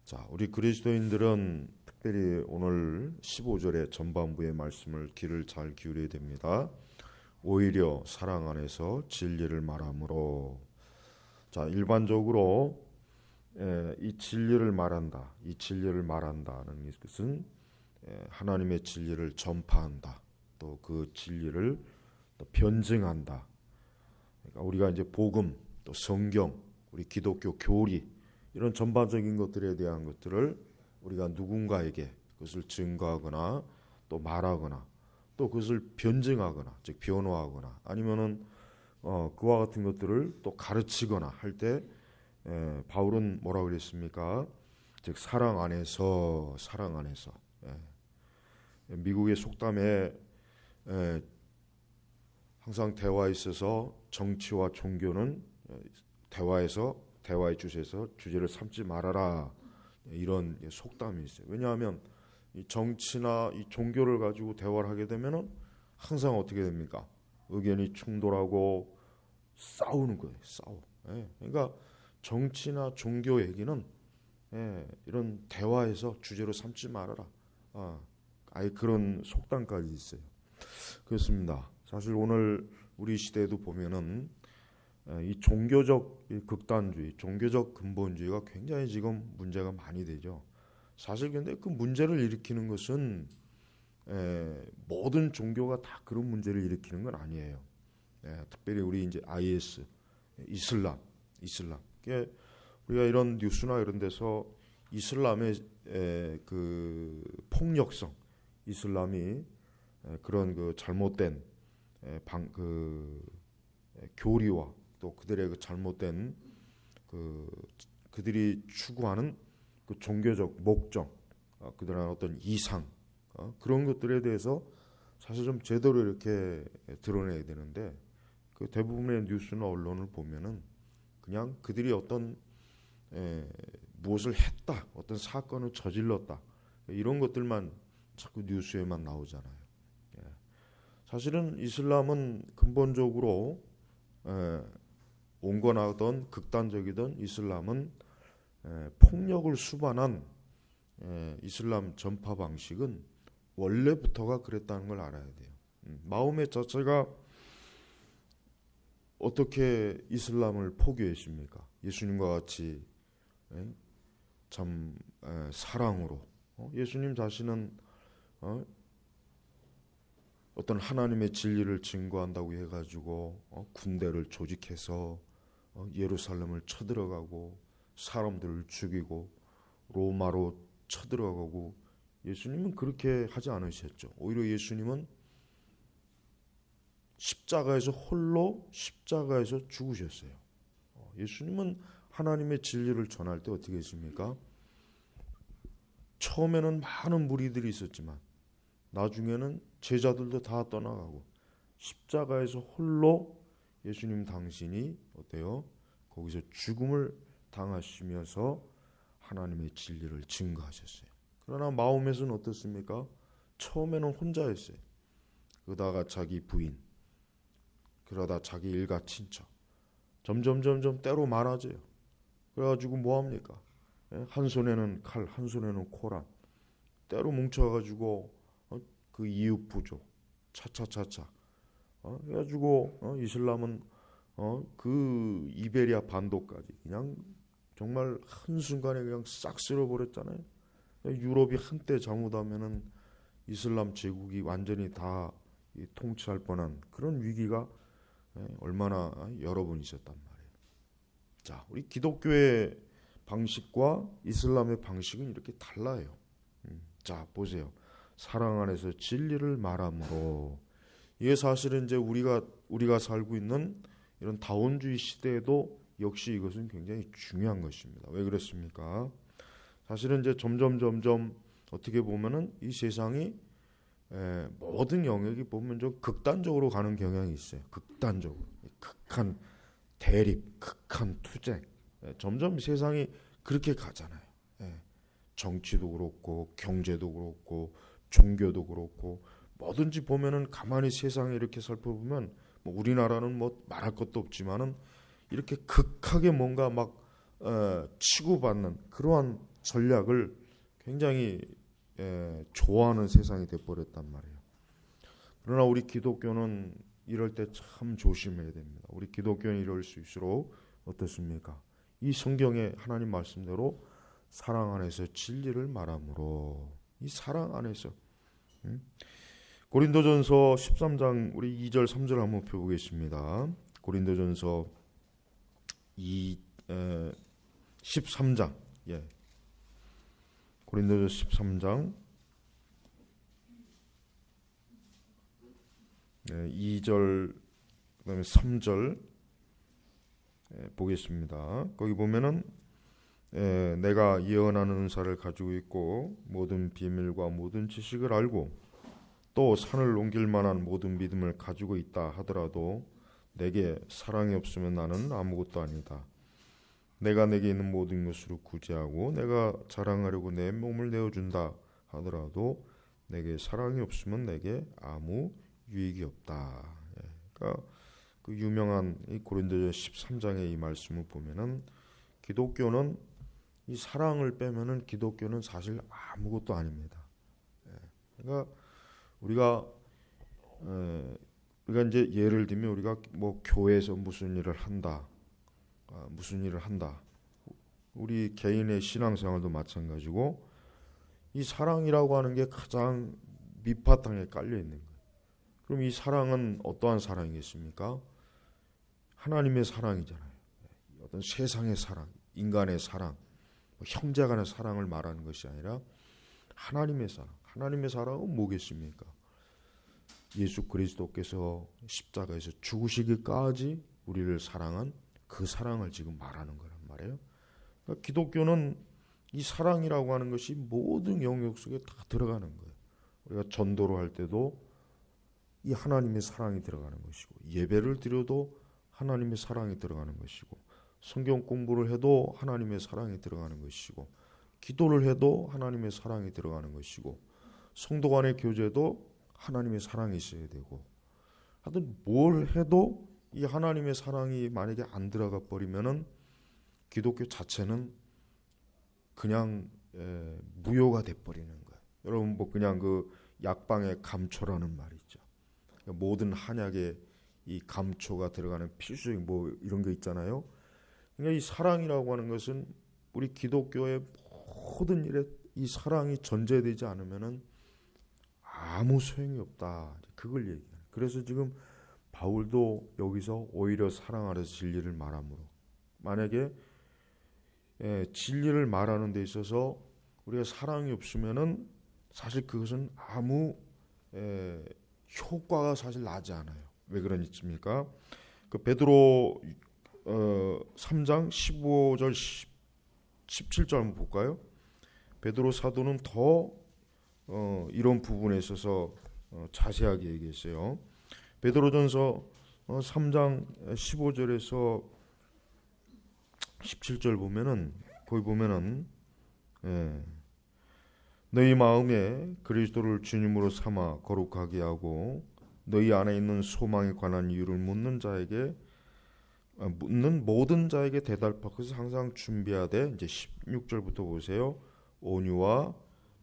자, 우리 그리스도인들은 특별히 오늘 15절의 전반부의 말씀을 귀를 잘 기울여야 됩니다. 오히려 사랑 안에서 진리를 말함으로. 자, 일반적으로 이 진리를 말한다. 이 진리를 말한다는 것은 하나님의 진리를 전파한다. 또 그 진리를 또 변증한다. 그러니까 우리가 이제 복음, 또 성경, 우리 기독교 교리 이런 전반적인 것들에 대한 것들을 우리가 누군가에게 그것을 증거하거나 또 말하거나 또 그것을 변증하거나 즉 변호하거나 아니면은 그와 같은 것들을 또 가르치거나 할 때 바울은 뭐라고 그랬습니까? 즉 사랑 안에서 미국의 속담에 항상 대화에 있어서 정치와 종교는 대화의 주제를 삼지 말아라, 이런 속담이 있어요. 왜냐하면 이 정치나 이 종교를 가지고 대화를 하게 되면은 항상 어떻게 됩니까? 의견이 충돌하고 싸우는 거예요. 싸워. 그러니까 정치나 종교 얘기는 이런 대화에서 주제로 삼지 말아라. 아예 그런 속담까지 있어요. 그렇습니다. 사실 오늘 우리 시대에도 보면은 이 종교적 극단주의, 종교적 근본주의가 굉장히 지금 문제가 많이 되죠. 사실 근데 그 문제를 일으키는 것은 모든 종교가 다 그런 문제를 일으키는 건 아니에요. 특별히 우리 이제 IS, 이슬람. 우리가 이런 뉴스나 이런 데서 이슬람의 그 폭력성, 이슬람이 그런 그 잘못된 교리와 또 그들의 그 잘못된 그들이 추구하는 그 종교적 목적, 그들의 어떤 이상, 그런 것들에 대해서 사실 좀 제대로 이렇게 드러내야 되는데 그 대부분의 뉴스나 언론을 보면은 그냥 그들이 어떤 무엇을 했다, 어떤 사건을 저질렀다, 이런 것들만 자꾸 뉴스에만 나오잖아요. 사실은 이슬람은 근본적으로 온건하던 극단적이던 이슬람은 폭력을 수반한 이슬람 전파 방식은 원래부터가 그랬다는 걸 알아야 돼요. 마음의 자체가 어떻게 이슬람을 포기했습니까? 예수님과 같이 참 사랑으로 예수님 자신은 어떤 하나님의 진리를 증거한다고 해가지고 군대를 조직해서 예루살렘을 쳐들어가고 사람들을 죽이고 로마로 쳐들어가고, 예수님은 그렇게 하지 않으셨죠. 오히려 예수님은 홀로 십자가에서 죽으셨어요. 예수님은 하나님의 진리를 전할 때 어떻게 했습니까? 처음에는 많은 무리들이 있었지만 나중에는 제자들도 다 떠나가고 십자가에서 홀로 예수님 당신이 어때요? 거기서 죽음을 당하시면서 하나님의 진리를 증거하셨어요. 그러나 마음에서는 어떻습니까? 처음에는 혼자였어요. 그러다가 자기 부인, 그러다 자기 일가 친척, 점점 때로 많아져요. 그래가지고 뭐합니까? 한 손에는 칼, 한 손에는 코란, 때로 뭉쳐가지고 그 이웃 부족, 차차차차 그래가지고 이슬람은 그 이베리아 반도까지 그냥 정말 한순간에 그냥 싹 쓸어버렸잖아요. 유럽이 한때 잘못하면은 이슬람 제국이 완전히 다 통치할 뻔한 그런 위기가 얼마나 여러 번 있었단 말이에요. 자, 우리 기독교의 방식과 이슬람의 방식은 이렇게 달라요. 자, 보세요. 사랑 안에서 진리를 말함으로. 이게 사실은 이제 우리가 살고 있는 이런 다원주의 시대에도 역시 이것은 굉장히 중요한 것입니다. 왜 그렇습니까? 사실은 이제 점점 어떻게 보면은 이 세상이 모든 영역이 보면 좀 극단적으로 가는 경향이 있어요. 극단적으로, 극한 대립, 극한 투쟁. 점점 세상이 그렇게 가잖아요. 정치도 그렇고 경제도 그렇고 종교도 그렇고 뭐든지 보면은 가만히 세상에 이렇게 살펴보면 뭐 우리나라는 뭐 말할 것도 없지만은 이렇게 극하게 뭔가 막 치고받는 그러한 전략을 굉장히 좋아하는 세상이 돼버렸단 말이에요. 그러나 우리 기독교는 이럴 때 참 조심해야 됩니다. 우리 기독교는 이럴 수 있을수록 어떻습니까? 이 성경의 하나님 말씀대로 사랑 안에서 진리를 말함으로, 이 사랑 안에서 고린도전서 13장 우리 2절 3절 한번 펴보겠습니다. 고린도전서 13장 고린도전서 13장 2절 그다음에 3절 보겠습니다. 거기 보면은 내가 예언하는 은사를 가지고 있고 모든 비밀과 모든 지식을 알고 또 산을 옮길 만한 모든 믿음을 가지고 있다 하더라도 내게 사랑이 없으면 나는 아무것도 아니다. 내가 내게 있는 모든 것으로 구제하고 내가 자랑하려고 내 몸을 내어준다 하더라도 내게 사랑이 없으면 내게 아무 유익이 없다. 그러니까 그 유명한 이 고린도전 13장의 이 말씀을 보면은 기독교는 이 사랑을 빼면은 기독교는 사실 아무것도 아닙니다. 그러니까 우리가 이제 예를 들면 우리가 뭐 교회에서 무슨 일을 한다. 우리 개인의 신앙생활도 마찬가지고 이 사랑이라고 하는 게 가장 밑바탕에 깔려 있는 거예요. 그럼 이 사랑은 어떠한 사랑이겠습니까? 하나님의 사랑이잖아요. 어떤 세상의 사랑, 인간의 사랑, 형제 간의 사랑을 말하는 것이 아니라 하나님의 사랑. 하나님의 사랑은 뭐겠습니까? 예수 그리스도께서 십자가에서 죽으시기까지 우리를 사랑한 그 사랑을 지금 말하는 거란 말이에요. 그러니까 기독교는 이 사랑이라고 하는 것이 모든 영역 속에 다 들어가는 거예요. 우리가 전도를 할 때도 이 하나님의 사랑이 들어가는 것이고, 예배를 드려도 하나님의 사랑이 들어가는 것이고, 성경 공부를 해도 하나님의 사랑이 들어가는 것이고, 기도를 해도 하나님의 사랑이 들어가는 것이고, 성도 간의 교제도 하나님의 사랑이 있어야 되고, 하여튼 뭘 해도 이 하나님의 사랑이 만약에 안 들어가 버리면은 기독교 자체는 그냥 무효가 돼 버리는 거예요. 여러분 뭐 그냥 그 약방의 감초라는 말이 있죠. 모든 한약에 이 감초가 들어가는 필수적인 뭐 이런 게 있잖아요. 그러니까 이 사랑이라고 하는 것은 우리 기독교의 모든 일에 이 사랑이 전제되지 않으면은 아무 소용이 없다. 그걸 얘기해요. 그래서 지금 바울도 여기서 오히려 사랑 안에서 진리를 말함으로, 만약에 진리를 말하는 데 있어서 우리가 사랑이 없으면은 사실 그것은 아무 효과가 사실 나지 않아요. 왜 그러니까 그 베드로 3장 15절 17절 한번 볼까요? 베드로 사도는 더 이런 부분에 있어서 자세하게 얘기했어요. 베드로전서 3장 15절에서 17절 보면은 거기 보면은 너희 마음에 그리스도를 주님으로 삼아 거룩하게 하고 너희 안에 있는 소망에 관한 이유를 묻는 모든 자에게 대답하기 위해서 항상 준비하되, 이제 16절부터 보세요. 온유와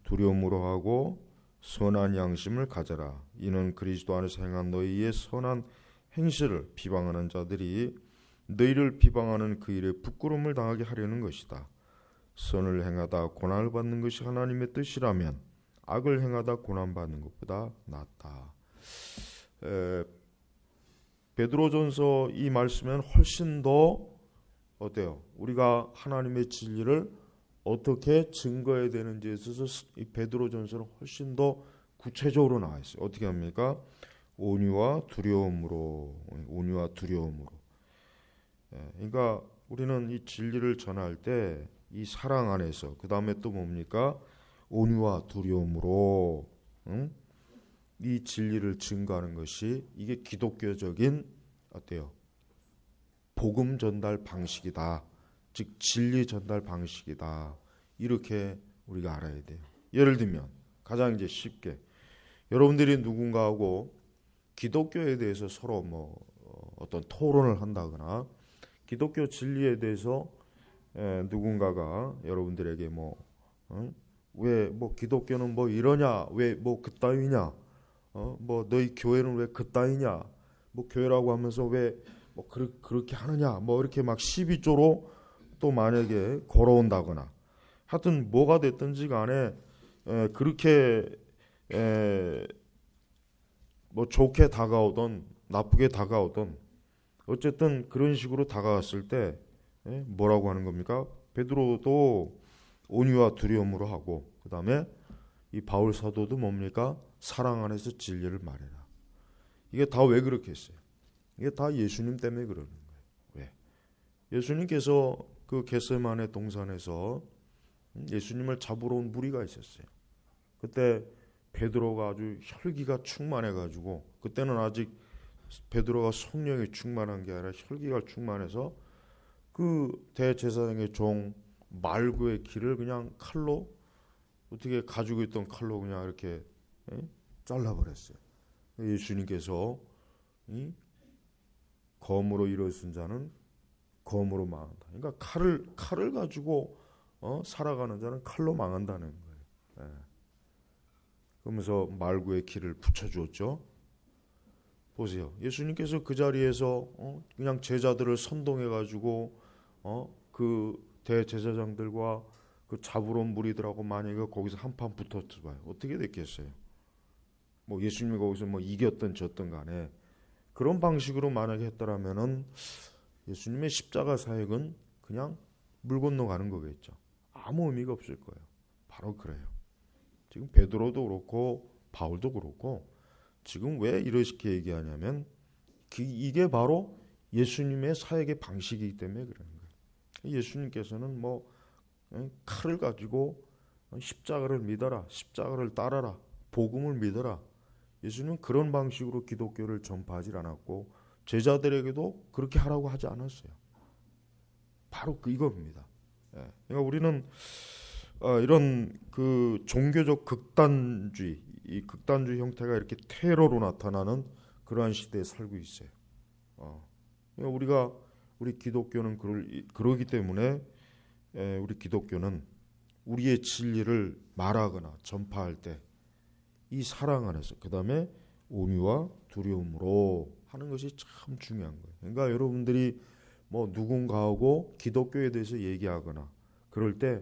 두려움으로 하고 선한 양심을 가져라. 이는 그리스도 안에서 행한 너희의 선한 행실을 비방하는 자들이 너희를 비방하는 그 일에 부끄러움을 당하게 하려는 것이다. 선을 행하다 고난을 받는 것이 하나님의 뜻이라면 악을 행하다 고난받는 것보다 낫다. 베드로전서 이 말씀은 훨씬 더 어때요? 우리가 하나님의 진리를 어떻게 증거해야 되는지에 있어서 이 베드로전서는 훨씬 더 구체적으로 나와 있어요. 어떻게 합니까? 온유와 두려움으로. 그러니까 우리는 이 진리를 전할 때 이 사랑 안에서, 그 다음에 또 뭡니까? 온유와 두려움으로 이 진리를 증거하는 것이, 이게 기독교적인 어때요? 복음 전달 방식이다. 즉 진리 전달 방식이다. 이렇게 우리가 알아야 돼요. 예를 들면 가장 이제 쉽게 여러분들이 누군가하고 기독교에 대해서 서로 뭐 어떤 토론을 한다거나 기독교 진리에 대해서 누군가가 여러분들에게 뭐 왜 뭐 기독교는 뭐 이러냐, 왜 뭐 그따위냐, 뭐 너희 교회는 왜 그따위냐, 뭐 교회라고 하면서 왜 뭐 그렇게 하느냐, 뭐 이렇게 막 시비조로 또 만약에 걸어온다거나, 하여튼 뭐가 됐든지 간에 그렇게 뭐 좋게 다가오던 나쁘게 다가오던 어쨌든 그런 식으로 다가왔을 때 뭐라고 하는 겁니까? 베드로도 온유와 두려움으로 하고, 그 다음에 이 바울 사도도 뭡니까? 사랑 안에서 진리를 말해라. 이게 다 왜 그렇게 했어요? 이게 다 예수님 때문에 그러는 거예요. 왜? 예수님께서 그 겟세마네 동산에서 예수님을 잡으러 온 무리가 있었어요. 그때 베드로가 아주 혈기가 충만해가지고, 그때는 아직 베드로가 성령이 충만한 게 아니라 혈기가 충만해서 그 대제사장의 종 말구의 귀를 그냥 칼로, 어떻게 가지고 있던 칼로 그냥 이렇게 잘라버렸어요. 예수님께서 검으로 일어선 자는 검으로 망한다. 그러니까 칼을 가지고 살아가는 자는 칼로 망한다는 거예요. 그러면서 말구의 귀를 붙여주었죠. 보세요. 예수님께서 그 자리에서 그냥 제자들을 선동해가지고 그 대제사장들과 그 잡으러 온 무리들하고 만약에 거기서 한판 붙었어봐요. 어떻게 됐겠어요? 뭐 예수님이 거기서 뭐 이겼든 졌든 간에 그런 방식으로 만약에 했더라면은 예수님의 십자가 사역은 그냥 물 건너가는 거겠죠. 아무 의미가 없을 거예요. 바로 그래요. 지금 베드로도 그렇고 바울도 그렇고 지금 왜 이렇게 얘기하냐면 이게 바로 예수님의 사역의 방식이기 때문에 그러는 거예요. 예수님께서는 뭐 칼을 가지고 십자가를 믿어라, 십자가를 따라라, 복음을 믿어라. 예수님은 그런 방식으로 기독교를 전파하지 않았고 제자들에게도 그렇게 하라고 하지 않았어요. 바로 이겁니다. 그러니까 우리는 이런 그 종교적 극단주의, 이 극단주의 형태가 이렇게 테러로 나타나는 그러한 시대에 살고 있어요. 그러니까 우리 기독교는 그러기 때문에 우리 기독교는 우리의 진리를 말하거나 전파할 때 이 사랑 안에서, 그 다음에 온유와 두려움으로 하는 것이 참 중요한 거예요. 그러니까 여러분들이 뭐 누군가하고 기독교에 대해서 얘기하거나 그럴 때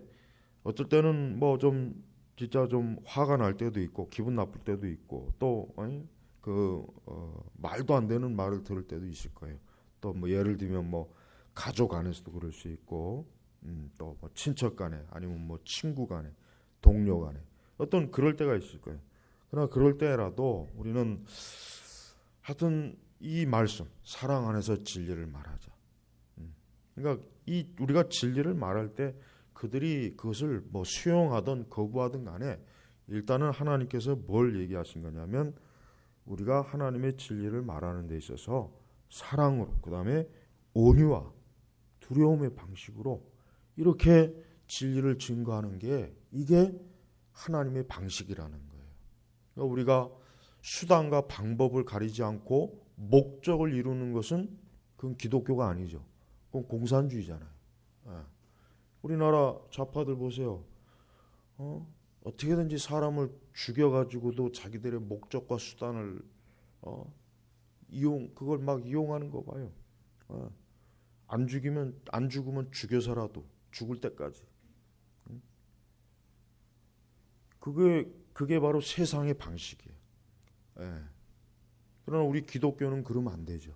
어떨 때는 뭐 좀 진짜 좀 화가 날 때도 있고 기분 나쁠 때도 있고 또 말도 안 되는 말을 들을 때도 있을 거예요. 또 뭐 예를 들면 뭐 가족 안에서도 그럴 수 있고 또 뭐 친척 간에 아니면 뭐 친구 간에 동료 간에 어떤 그럴 때가 있을 거예요. 그러나 그럴 때라도 우리는 하여튼 이 말씀 사랑 안에서 진리를 말하자. 그러니까 우리가 진리를 말할 때 그들이 그것을 뭐 수용하든 거부하든 간에 일단은 하나님께서 뭘 얘기하신 거냐면 우리가 하나님의 진리를 말하는 데 있어서 사랑으로, 그 다음에 온유와 두려움의 방식으로 이렇게 진리를 증거하는 게 이게 하나님의 방식이라는 거예요. 그러니까 우리가 수단과 방법을 가리지 않고 목적을 이루는 것은 그건 기독교가 아니죠. 그건 공산주의잖아요. 우리나라 좌파들 보세요. 어떻게든지 사람을 죽여가지고도 자기들의 목적과 수단을 그걸 막 이용하는 거 봐요. 안 죽으면 죽여서라도 죽을 때까지. 그게 바로 세상의 방식이에요. 그러나 우리 기독교는 그러면 안 되죠.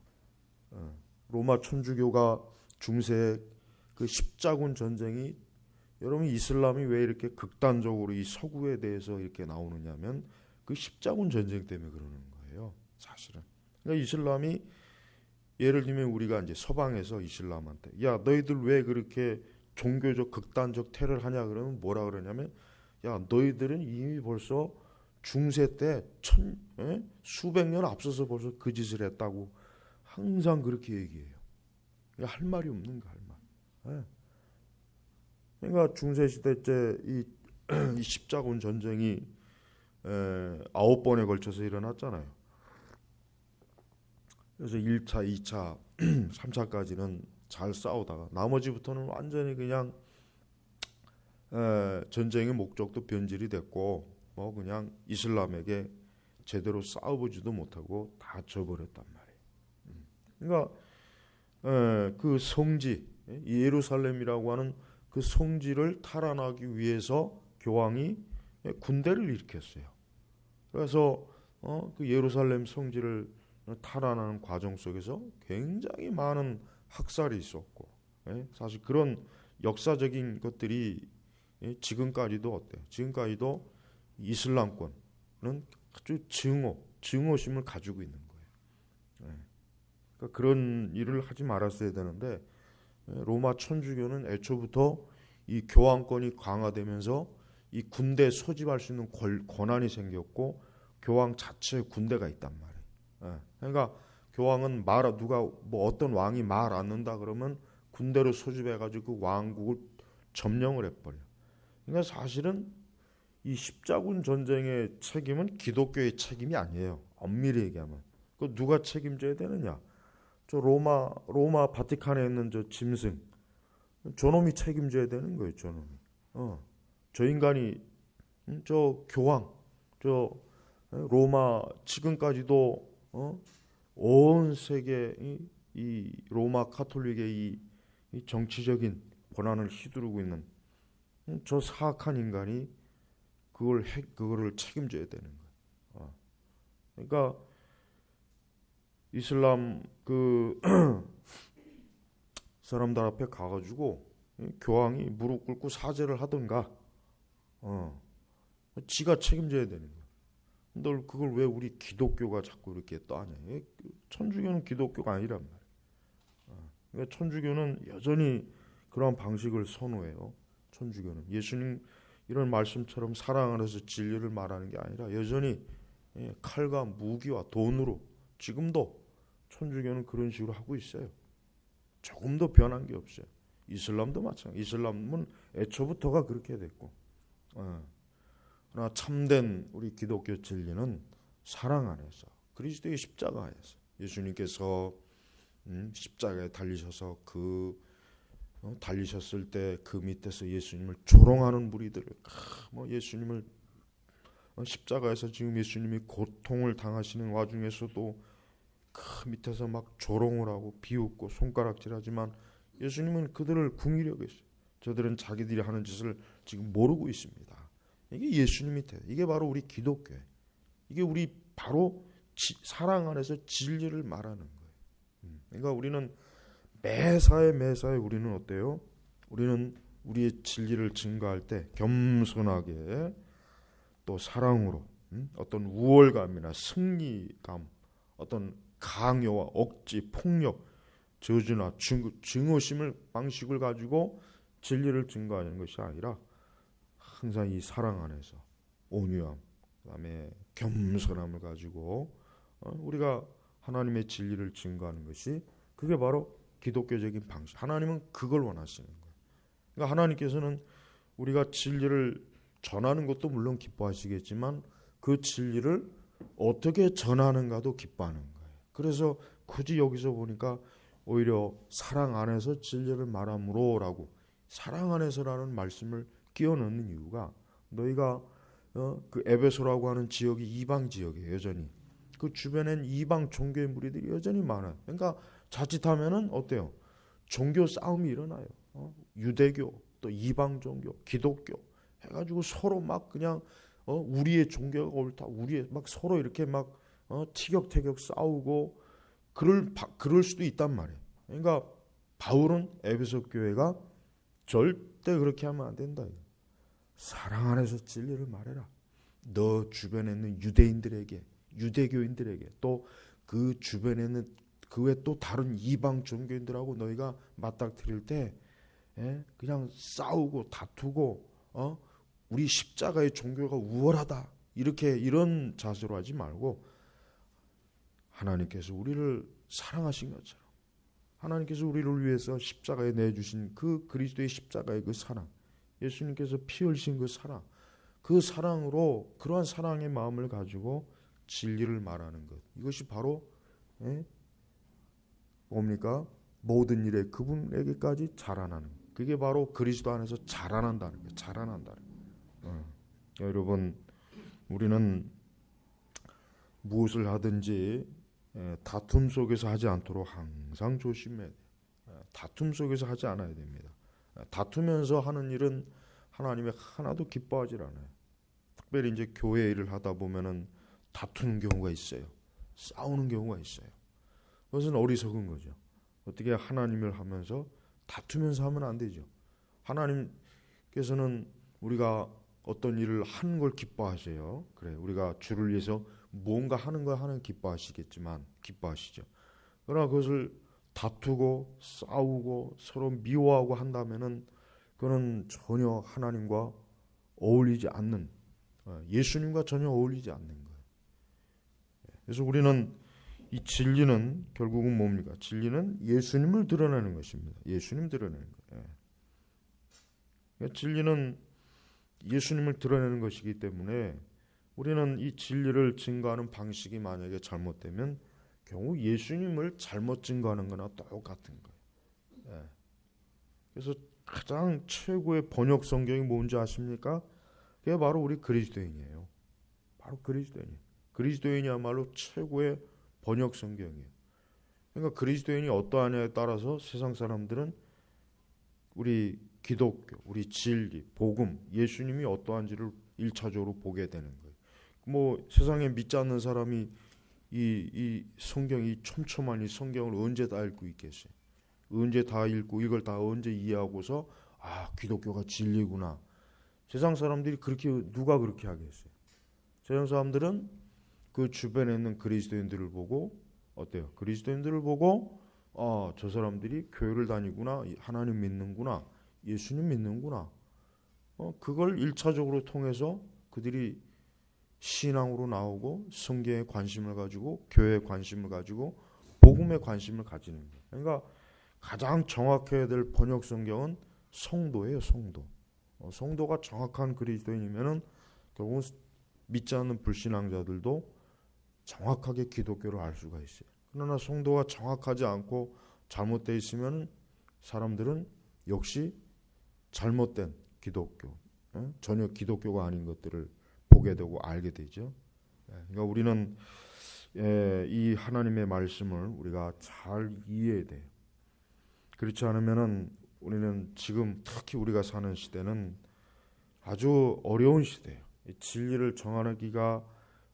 로마 천주교가 중세 그 십자군 전쟁이, 여러분 이슬람이 왜 이렇게 극단적으로 이 서구에 대해서 이렇게 나오느냐면 그 십자군 전쟁 때문에 그러는 거예요. 사실은. 그러니까 이슬람이 예를 들면 우리가 이제 서방에서 이슬람한테 야 너희들 왜 그렇게 종교적 극단적 테러를 하냐 그러면 뭐라 그러냐면 야 너희들은 이미 벌써 중세 때 수백 년 앞서서 벌써 그 짓을 했다고 항상 그렇게 얘기해요. 할 말이 없는 거 할 말. 그러니까 중세 시대 때 이 십자군 전쟁이 9번에 걸쳐서 일어났잖아요. 그래서 1차, 2차, 3차까지는 잘 싸우다가 나머지부터는 완전히 그냥 전쟁의 목적도 변질이 됐고 뭐 그냥 이슬람에게 제대로 싸워보지도 못하고 다 져버렸단 말이에요. 그러니까 그 성지 예루살렘이라고 하는 그 성지를 탈환하기 위해서 교황이 군대를 일으켰어요. 그래서 그 예루살렘 성지를 탈환하는 과정 속에서 굉장히 많은 학살이 있었고, 사실 그런 역사적인 것들이 지금까지도 어때요? 지금까지도 이슬람권은 아주 증오심을 가지고 있는 거예요. 그러니까 그런 일을 하지 말았어야 되는데 로마 천주교는 애초부터 이 교황권이 강화되면서 이 군대 소집할 수 있는 권한이 생겼고 교황 자체에 군대가 있단 말이에요. 그러니까 교황은 누가 뭐 어떤 왕이 말 안 는다 그러면 군대로 소집해가지고 그 왕국을 점령을 해버려. 그러니까 사실은 이 십자군 전쟁의 책임은 기독교의 책임이 아니에요. 엄밀히 얘기하면 그 누가 책임져야 되느냐? 저 로마 바티칸에 있는 저 짐승 저놈이 책임져야 되는 거예요. 저놈이. 저 인간이 저 교황 저 로마 지금까지도 온 세계 이 로마 카톨릭의 이 정치적인 권한을 휘두르고 있는 저 사악한 인간이 그거를 책임져야 되는 거예요. 그러니까 이슬람 그 사람들 앞에 가가지고 교황이 무릎 꿇고 사죄를 하든가, 지가 책임져야 되는 거예요. 너 그걸 왜 우리 기독교가 자꾸 이렇게 떠하냐? 천주교는 기독교가 아니란 말이에요. 그러니까 천주교는 여전히 그러한 방식을 선호해요. 천주교는 예수님 이런 말씀처럼 사랑 안에서 진리를 말하는 게 아니라 여전히 칼과 무기와 돈으로 지금도 천주교는 그런 식으로 하고 있어요. 조금도 변한 게 없어요. 이슬람도 마찬가지. 이슬람은 애초부터가 그렇게 됐고, 그러나 참된 우리 기독교 진리는 사랑 안에서 그리스도의 십자가 안에서 예수님께서 십자가에 달리셔서 달리셨을 때 그 밑에서 예수님을 조롱하는 무리들을 예수님을 십자가에서 지금 예수님이 고통을 당하시는 와중에서도 그 밑에서 막 조롱을 하고 비웃고 손가락질하지만 예수님은 그들을 궁히려 계세요. 저들은 자기들이 하는 짓을 지금 모르고 있습니다. 이게 예수님이 돼. 이게 바로 우리 기독교예요. 이게 우리 바로 사랑 안에서 진리를 말하는 거예요. 그러니까 우리는 매사에 우리는 어때요? 우리는 우리의 진리를 증거할 때 겸손하게 또 사랑으로 어떤 우월감이나 승리감, 어떤 강요와 억지, 폭력, 저주나 증오심을 방식을 가지고 진리를 증거하는 것이 아니라 항상 이 사랑 안에서 온유함, 그다음에 겸손함을 가지고 우리가 하나님의 진리를 증거하는 것이 그게 바로 기독교적인 방식. 하나님은 그걸 원하시는 거예요. 그러니까 하나님께서는 우리가 진리를 전하는 것도 물론 기뻐하시겠지만 그 진리를 어떻게 전하는가도 기뻐하는 거예요. 그래서 굳이 여기서 보니까 오히려 사랑 안에서 진리를 말함으로라고 사랑 안에서라는 말씀을 끼워 넣는 이유가 너희가 그 에베소라고 하는 지역이 이방 지역이에요. 여전히 그 주변엔 이방 종교의 무리들이 여전히 많아요. 그러니까 자칫하면은 어때요? 종교 싸움이 일어나요. 유대교 또 이방 종교, 기독교 해가지고 서로 막 그냥 우리의 종교가 옳다, 우리의 막 서로 이렇게 막 티격태격 싸우고 그럴 수도 있단 말이에요. 그러니까 바울은 에베소 교회가 절대 그렇게 하면 안 된다. 사랑 안에서 진리를 말해라. 너 주변에 있는 유대인들에게, 유대교인들에게 또 그 주변에 있는 그 외 또 다른 이방 종교인들하고 너희가 맞닥뜨릴 때 그냥 싸우고 다투고 우리 십자가의 종교가 우월하다 이런 자세로 하지 말고 하나님께서 우리를 사랑하신 것처럼 하나님께서 우리를 위해서 십자가에 내주신 그 그리스도의 십자가의 그 사랑, 예수님께서 피 흘리신 그 사랑, 그 사랑으로 그러한 사랑의 마음을 가지고 진리를 말하는 것, 이것이 바로 뭡니까? 모든 일에 그분에게까지 자라나는 그게 바로 그리스도 안에서 자라난다는 거예요. 자라난다는 거예요. 여러분, 우리는 무엇을 하든지 다툼 속에서 하지 않도록 항상 조심해야 돼요. 다툼 속에서 하지 않아야 됩니다. 다투면서 하는 일은 하나님이 하나도 기뻐하지 않아요. 특별히 이제 교회 일을 하다 보면은 다투는 경우가 있어요. 싸우는 경우가 있어요. 그것은 어리석은 거죠. 어떻게 하나님을 하면서 다투면서 하면 안 되죠. 하나님께서는 우리가 어떤 일을 하는 걸 기뻐하세요. 그래, 우리가 주를 위해서 뭔가 하는 거 하는 기뻐하시겠지만 기뻐하시죠. 그러나 그것을 다투고 싸우고 서로 미워하고 한다면은 그는 전혀 하나님과 어울리지 않는, 예수님과 전혀 어울리지 않는 거예요. 그래서 우리는 이 진리는 결국은 뭡니까? 진리는 예수님을 드러내는 것입니다. 예수님 드러내는 거예요. 그러니까 진리는 예수님을 드러내는 것이기 때문에 우리는 이 진리를 증거하는 방식이 만약에 잘못되면 결국 예수님을 잘못 증거하는 거나 똑같은 거예요. 그래서 가장 최고의 번역 성경이 뭔지 아십니까? 그게 바로 우리 그리스도인이에요. 바로 그리스도인이에요. 그리스도인이야말로 최고의 번역 성경이에요. 그러니까 그리스도인이 어떠하냐에 따라서 세상 사람들은 우리 기독교, 우리 진리, 복음, 예수님이 어떠한지를 1차적으로 보게 되는 거예요. 뭐 세상에 믿지 않는 사람이 이 성경, 이 촘촘한 이 성경을 언제 다 읽고 있겠어요? 언제 다 읽고 이걸 다 언제 이해하고서 기독교가 진리구나. 세상 사람들이 그렇게, 누가 그렇게 하겠어요? 세상 사람들은 그 주변에 있는 그리스도인들을 보고 어때요? 그리스도인들을 보고 저 사람들이 교회를 다니구나, 하나님 믿는구나, 예수님 믿는구나. 그걸 1차적으로 통해서 그들이 신앙으로 나오고 성경에 관심을 가지고 교회에 관심을 가지고 복음에 관심을 가지는 거예요. 그러니까 가장 정확해야 될 번역 성경은 성도예요. 성도. 성도가 정확한 그리스도인이면은 결국은 믿지 않는 불신앙자들도 정확하게 기독교를 알 수가 있어요. 그러나 성도가 정확하지 않고 잘못되어 있으면 사람들은 역시 잘못된 기독교, 전혀 기독교가 아닌 것들을 보게 되고 알게 되죠. 그러니까 우리는 이 하나님의 말씀을 우리가 잘 이해해야 돼요. 그렇지 않으면은 우리는 지금 특히 우리가 사는 시대는 아주 어려운 시대예요. 진리를 전하기가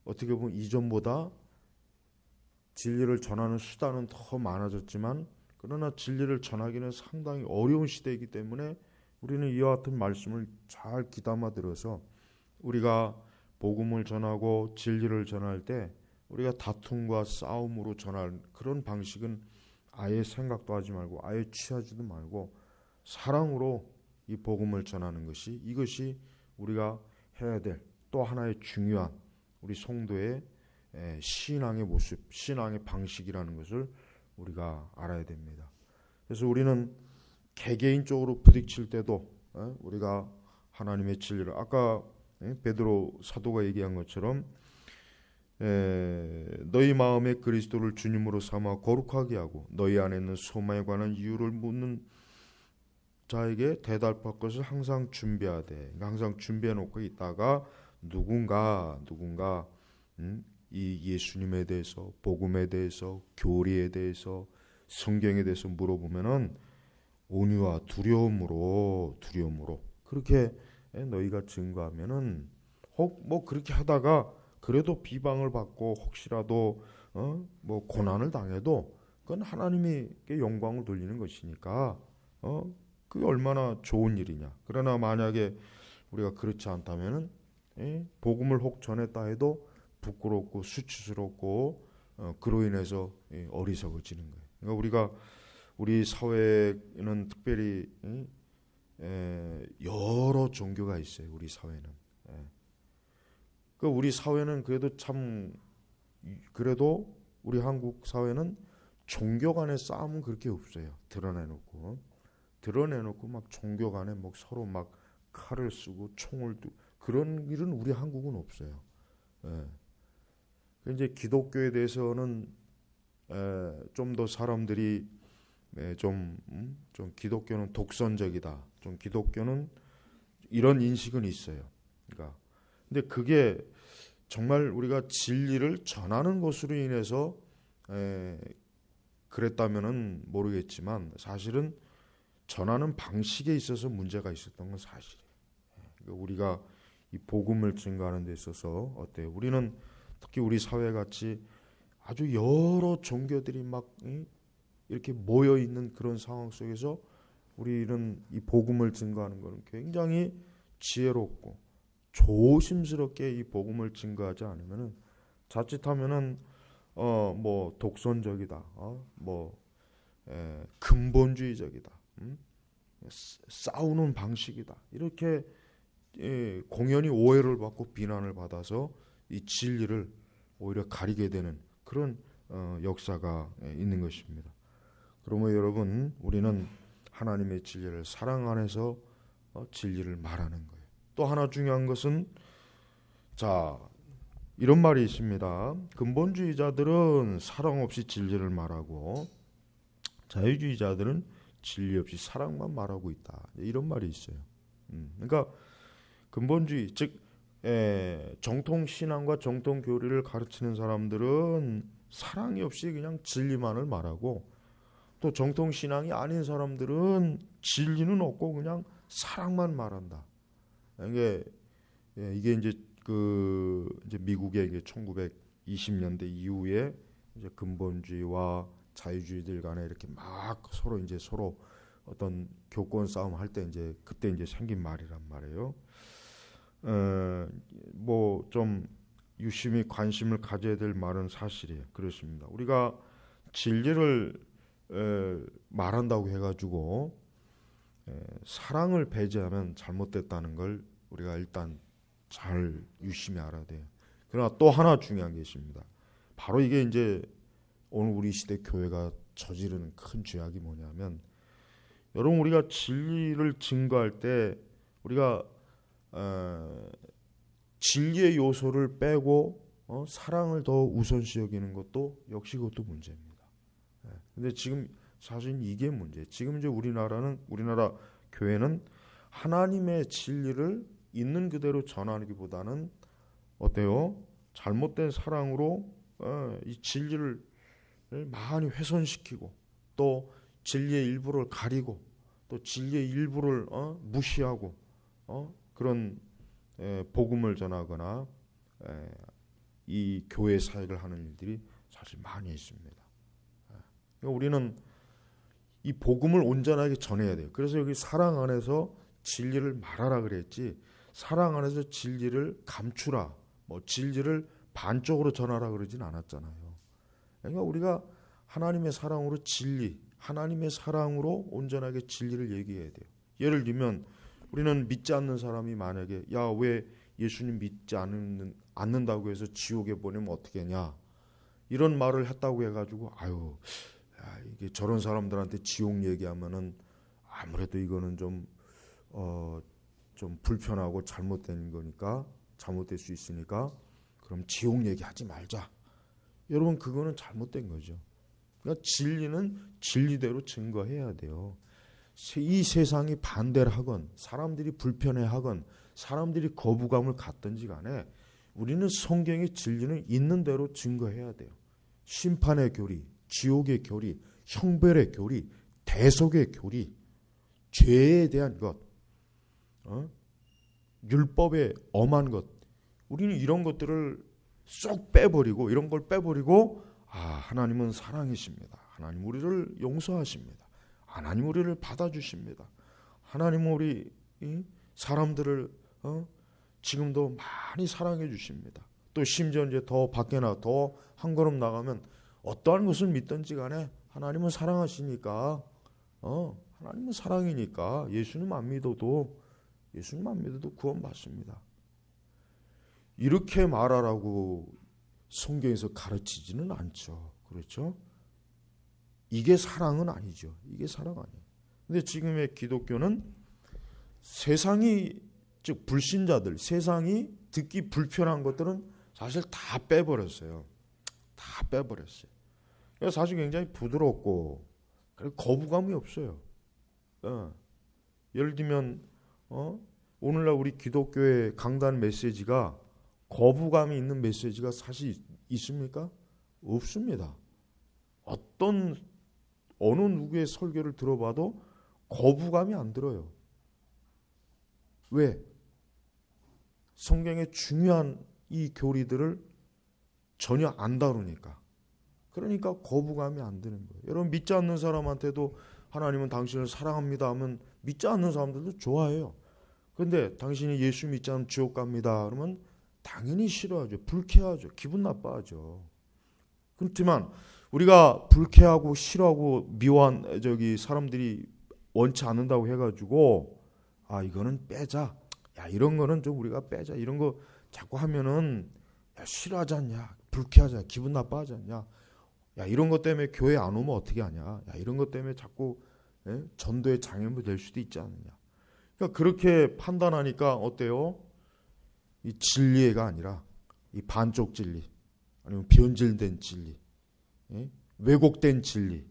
어떻게 보면 이전보다 진리를 전하는 수단은 더 많아졌지만 그러나 진리를 전하기는 상당히 어려운 시대이기 때문에 우리는 이와 같은 말씀을 잘 귀담아 들어서 우리가 복음을 전하고 진리를 전할 때 우리가 다툼과 싸움으로 전할 그런 방식은 아예 생각도 하지 말고 아예 취하지도 말고 사랑으로 이 복음을 전하는 것이, 이것이 우리가 해야 될 또 하나의 중요한 우리 성도의 신앙의 모습, 신앙의 방식이라는 것을 우리가 알아야 됩니다. 그래서 우리는 개개인적으로 부딪힐 때도 우리가 하나님의 진리를, 아까 베드로 사도가 얘기한 것처럼 너희 마음에 그리스도를 주님으로 삼아 거룩하게 하고 너희 안에 있는 소망에 관한 이유를 묻는 자에게 대답할 것을 항상 준비하되, 그러니까 항상 준비해 놓고 있다가 누군가 이 예수님에 대해서, 복음에 대해서, 교리에 대해서, 성경에 대해서 물어보면은 온유와 두려움으로 그렇게 너희가 증거하면은, 혹 뭐 그렇게 하다가 그래도 비방을 받고 혹시라도 뭐 고난을 당해도 그건 하나님께 영광을 돌리는 것이니까 그게 얼마나 좋은 일이냐. 그러나 만약에 우리가 그렇지 않다면은 복음을 혹 전했다 해도 부끄럽고 수치스럽고 그로 인해서 어리석어지는 거예요. 그러니까 우리 사회에는 특별히 여러 종교가 있어요. 우리 사회는. 그 우리 사회는 그래도 우리 한국 사회는 종교 간의 싸움은 그렇게 없어요. 드러내놓고 막 종교 간에 막 서로 막 칼을 쓰고 총을 그런 일은 우리 한국은 없어요. 이제 기독교에 대해서는 좀 더 사람들이 좀 기독교는 독선적이다. 좀 기독교는 이런 인식은 있어요. 그러니까 근데 그게 정말 우리가 진리를 전하는 것으로 인해서 그랬다면은 모르겠지만 사실은 전하는 방식에 있어서 문제가 있었던 건 사실이에요. 그러니까 우리가 이 복음을 증거하는 데 있어서 어때요? 우리는 특히 우리 사회 같이 아주 여러 종교들이 막 이렇게 모여 있는 그런 상황 속에서 우리는 이 복음을 증거하는 것은 굉장히 지혜롭고 조심스럽게 이 복음을 증거하지 않으면은 자칫하면은 뭐 독선적이다, 근본주의적이다, 싸우는 방식이다 이렇게 공연히 오해를 받고 비난을 받아서 이 진리를 오히려 가리게 되는 그런 역사가 있는 것입니다. 그러면 여러분 우리는 하나님의 진리를 사랑 안에서 진리를 말하는 거예요. 또 하나 중요한 것은 이런 말이 있습니다. 근본주의자들은 사랑 없이 진리를 말하고 자유주의자들은 진리 없이 사랑만 말하고 있다. 이런 말이 있어요. 그러니까 근본주의 즉 정통 신앙과 정통 교리를 가르치는 사람들은 사랑이 없이 그냥 진리만을 말하고 또 정통 신앙이 아닌 사람들은 진리는 없고 그냥 사랑만 말한다. 이게 이제 이제 미국의 이제 1920년대 이후에 이제 근본주의와 자유주의들 간에 이렇게 막 서로 어떤 교권 싸움 할 때 이제 그때 이제 생긴 말이란 말이에요. 뭐 좀 유심히 관심을 가져야 될 말은 사실이에요. 그렇습니다. 우리가 진리를 말한다고 해가지고 사랑을 배제하면 잘못됐다는 걸 우리가 일단 잘 유심히 알아야 돼요. 그러나 또 하나 중요한 게 있습니다. 바로 이게 이제 오늘 우리 시대 교회가 저지르는 큰 죄악이 뭐냐면 여러분 우리가 진리를 증거할 때 우리가 진리의 요소를 빼고 사랑을 더 우선시 여기는 것도 역시 그것도 문제입니다. 근데 지금 사실 이게 문제예요. 지금 이제 우리나라 교회는 하나님의 진리를 있는 그대로 전하기보다는 어때요? 잘못된 사랑으로 이 진리를 많이 훼손시키고 또 진리의 일부를 가리고 또 진리의 일부를 무시하고 그런 복음을 전하거나 이 교회 사역을 하는 일들이 사실 많이 있습니다. 그러니까 우리는 이 복음을 온전하게 전해야 돼요. 그래서 여기 사랑 안에서 진리를 말하라 그랬지 사랑 안에서 진리를 감추라 진리를 반쪽으로 전하라 그러진 않았잖아요. 그러니까 우리가 하나님의 사랑으로 하나님의 사랑으로 온전하게 진리를 얘기해야 돼요. 예를 들면 우리는 믿지 않는 사람이 만약에 왜 예수님 믿지 않는다고 해서 지옥에 보내면 어떻게 하냐 이런 말을 했다고 해가지고 이게 저런 사람들한테 지옥 얘기하면은 아무래도 이거는 좀 불편하고 잘못된 거니까 잘못될 수 있으니까 그럼 지옥 얘기하지 말자. 여러분 그거는 잘못된 거죠. 그러니까 진리는 진리대로 증거해야 돼요. 이 세상이 반대를 하건 사람들이 불편해하건 사람들이 거부감을 갖든지 간에 우리는 성경의 진리는 있는 대로 증거해야 돼요. 심판의 교리, 지옥의 교리, 형벌의 교리, 대속의 교리, 죄에 대한 것, 율법의 엄한 것 우리는 이런 것들을 쏙 빼버리고 이런 걸 빼버리고 하나님은 사랑이십니다. 하나님 우리를 용서하십니다. 하나님 우리를 받아주십니다. 하나님 우리 사람들을 지금도 많이 사랑해 주십니다. 또 심지어 이제 더 밖에 더 한 걸음 나가면 어떠한 것을 믿든지 간에 하나님은 사랑하시니까 하나님은 사랑이니까 예수님 안 믿어도 구원받습니다. 이렇게 말하라고 성경에서 가르치지는 않죠. 그렇죠? 이게 사랑은 아니죠. 이게 사랑 아니에요. 근데 지금의 기독교는 세상이 즉 불신자들, 세상이 듣기 불편한 것들은 사실 다 빼버렸어요. 다 빼버렸어요. 그래서 사실 굉장히 부드럽고 거부감이 없어요. 예를 들면 오늘날 우리 기독교의 강단 메시지가 거부감이 있는 메시지가 사실 있습니까? 없습니다. 어느 누구의 설교를 들어봐도 거부감이 안 들어요. 왜? 성경의 중요한 이 교리들을 전혀 안 다루니까. 그러니까 거부감이 안 드는 거예요. 여러분 믿지 않는 사람한테도 하나님은 당신을 사랑합니다 하면 믿지 않는 사람들도 좋아해요. 그런데 당신이 예수 믿지 않으면 지옥 갑니다 그러면 당연히 싫어하죠. 불쾌하죠. 기분 나빠하죠. 그렇지만 우리가 불쾌하고 싫어하고 미워한 사람들이 원치 않는다고 해가지고 이거는 빼자. 이런 거는 좀 우리가 빼자. 이런 거 자꾸 하면은 싫어하지 않냐? 불쾌하지, 기분 나빠하지 않냐? 이런 것 때문에 교회 안 오면 어떻게 하냐? 이런 것 때문에 자꾸 전도의 장애물이 될 수도 있지 않느냐? 그러니까 그렇게 판단하니까 어때요? 이 진리가 아니라 이 반쪽 진리, 아니면 변질된 진리, 왜곡된 진리,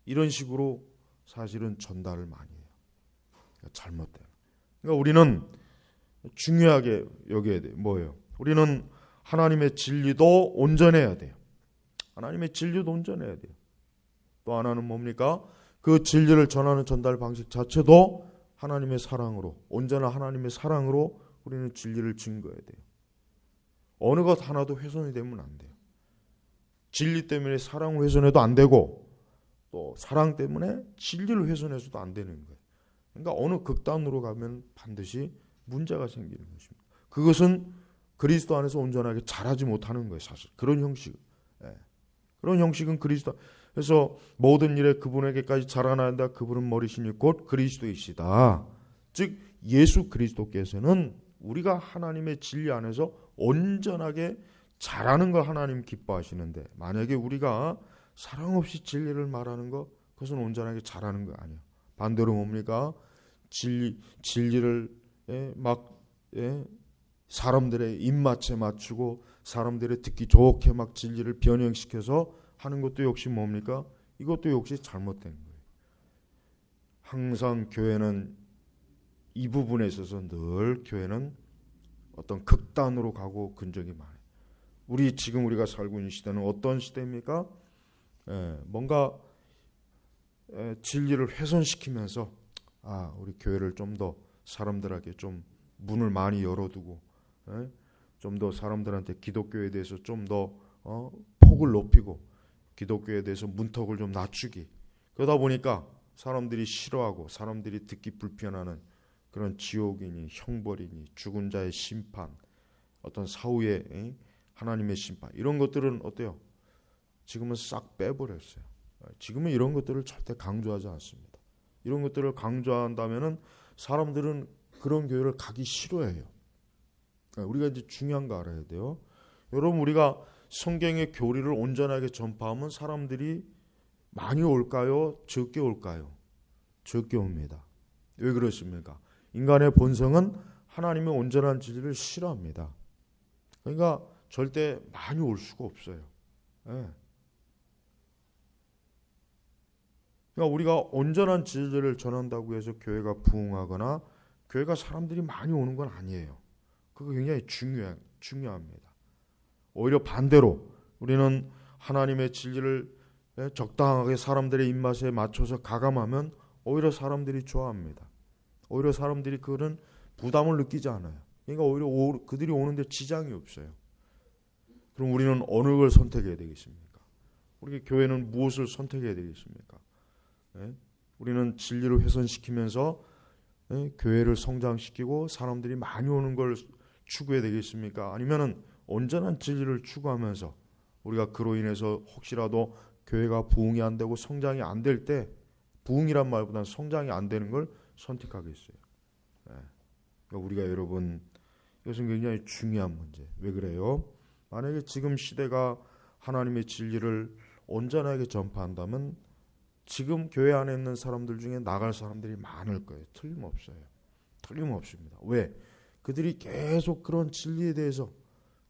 이런 식으로 사실은 전달을 많이 해요. 그러니까 잘못돼요. 그러니까 우리는 중요하게 여겨야 돼요. 뭐예요? 우리는 하나님의 진리도 온전해야 돼요. 하나님의 진리도 온전해야 돼요. 또 하나는 뭡니까? 그 진리를 전하는 전달 방식 자체도 하나님의 사랑으로, 온전한 하나님의 사랑으로 우리는 진리를 증거해야 돼요. 어느 것 하나도 훼손이 되면 안 돼요. 진리 때문에 사랑을 훼손해도 안 되고, 또 사랑 때문에 진리를 훼손해서도 안 되는 거예요. 그러니까 어느 극단으로 가면 반드시 문제가 생기는 것입니다. 그것은 그리스도 안에서 온전하게 자라지 못하는 거예요. 사실 그런 형식, 그런 형식은 그리스도. 그래서 모든 일에 그분에게까지 자라나야 한다. 그분은 머리시니 곧 그리스도이시다. 즉 예수 그리스도께서는 우리가 하나님의 진리 안에서 온전하게 자라는 걸 하나님 기뻐하시는데, 만약에 우리가 사랑 없이 진리를 말하는 것, 그것은 온전하게 자라는 거 아니에요. 반대로 뭡니까? 진리를 사람들의 입맛에 맞추고 사람들의 듣기 좋게 막 진리를 변형시켜서 하는 것도 역시 뭡니까? 이것도 역시 잘못된 거예요. 항상 교회는 이 부분에 있어서 늘 교회는 어떤 극단으로 가고 근적이 많아요. 지금 우리가 살고 있는 시대는 어떤 시대입니까? 뭔가 진리를 훼손시키면서 우리 교회를 좀 더 사람들에게 좀 문을 많이 열어두고 좀 더 사람들한테 기독교에 대해서 좀 더 폭을 높이고 기독교에 대해서 문턱을 좀 낮추기, 그러다 보니까 사람들이 싫어하고 사람들이 듣기 불편하는 그런 지옥이니 형벌이니 죽은 자의 심판, 어떤 사후의 하나님의 심판, 이런 것들은 어때요? 지금은 싹 빼버렸어요. 지금은 이런 것들을 절대 강조하지 않습니다. 이런 것들을 강조한다면은 사람들은 그런 교회를 가기 싫어해요. 우리가 이제 중요한 거 알아야 돼요. 여러분, 우리가 성경의 교리를 온전하게 전파하면 사람들이 많이 올까요? 적게 올까요? 적게 옵니다. 왜 그렇습니까? 인간의 본성은 하나님의 온전한 진리를 싫어합니다. 그러니까 절대 많이 올 수가 없어요. 그러니까 우리가 온전한 진리를 전한다고 해서 교회가 부흥하거나 교회가 사람들이 많이 오는 건 아니에요. 그거 굉장히 중요합니다. 오히려 반대로 우리는 하나님의 진리를 적당하게 사람들의 입맛에 맞춰서 가감하면 오히려 사람들이 좋아합니다. 오히려 사람들이 그런 부담을 느끼지 않아요. 그러니까 오히려 그들이 오는데 지장이 없어요. 그럼 우리는 어느 걸 선택해야 되겠습니까? 우리 교회는 무엇을 선택해야 되겠습니까? 우리는 진리를 훼손시키면서 교회를 성장시키고 사람들이 많이 오는 걸 추구해야 되겠습니까? 아니면은 온전한 진리를 추구하면서 우리가 그로 인해서 혹시라도 교회가 부흥이 안 되고 성장이 안 될 때, 부흥이란 말보다는 성장이 안 되는 걸 선택하겠어요. 그러니까 우리가 여러분, 이것은 굉장히 중요한 문제. 왜 그래요? 만약에 지금 시대가 하나님의 진리를 온전하게 전파한다면 지금 교회 안에 있는 사람들 중에 나갈 사람들이 많을 거예요. 틀림없어요. 틀림없습니다. 왜? 그들이 계속 그런 진리에 대해서,